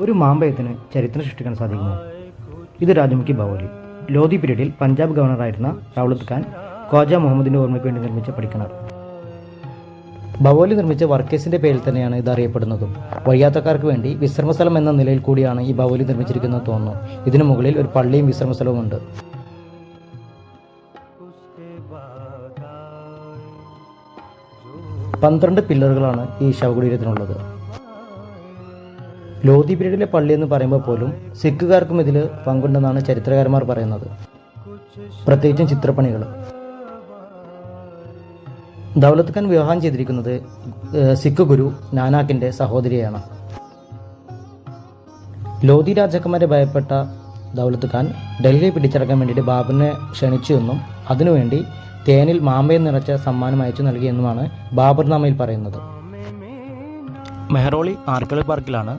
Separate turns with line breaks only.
ഒരു മാമ്പഴത്തിന് ചരിത്രം സൃഷ്ടിക്കാൻ സാധിക്കുമോ? ഇത് രാജമുഖി ബവോലി. ലോധി പീരീഡിൽ പഞ്ചാബ് ഗവർണറായിരുന്ന ദൗലത്ത് ഖാൻ ഖ്വാജ മുഹമ്മദിൻ്റെ ഓർമ്മയ്ക്ക് വേണ്ടി നിർമ്മിച്ച പടിക്കിണർ. ബവോലി നിർമ്മിച്ച വർക്കേഴ്സിൻ്റെ പേരിൽ തന്നെയാണ് ഇത് അറിയപ്പെടുന്നതും. വഴിയാത്രക്കാർക്ക് വേണ്ടി വിശ്രമസ്ഥലം എന്ന നിലയിൽ കൂടിയാണ് ഈ ബവോലി നിർമ്മിച്ചിരിക്കുന്നത് തോന്നുന്നു. ഇതിനു മുകളിൽ ഒരു പള്ളിയും വിശ്രമസ്ഥലവും ഉണ്ട്. 12 പില്ലറുകളാണ് ഈ ശവകുടീരത്തിനുള്ളത്. ലോധി പീരീഡിലെ പള്ളി എന്ന് പറയുമ്പോൾ പോലും സിഖുകാർക്കും ഇതിൽ പങ്കുണ്ടെന്നാണ് ചരിത്രകാരന്മാർ പറയുന്നത്, പ്രത്യേകിച്ചും ചിത്രപ്പണികൾ. ദൗലത്ത് ഖാൻ വിവാഹം ചെയ്തിരിക്കുന്നത് സിഖ് ഗുരു നാനാക്കിൻ്റെ സഹോദരിയാണ്. ലോധി രാജാക്കന്മാരെ ഭയപ്പെട്ട ദൗലത്ത് ഖാൻ ഡൽഹി പിടിച്ചടക്കാൻ വേണ്ടിയിട്ട് ബാബറിനെ ക്ഷണിച്ചു എന്നും അതിനുവേണ്ടി തേനിൽ മാമ്പയം നിറച്ച സമ്മാനം അയച്ചു നൽകിയെന്നുമാണ് ബാബർനാമയിൽ പറയുന്നത്. മെഹ്റോളി ആർക്കിയോളജി പാർക്കിലാണ്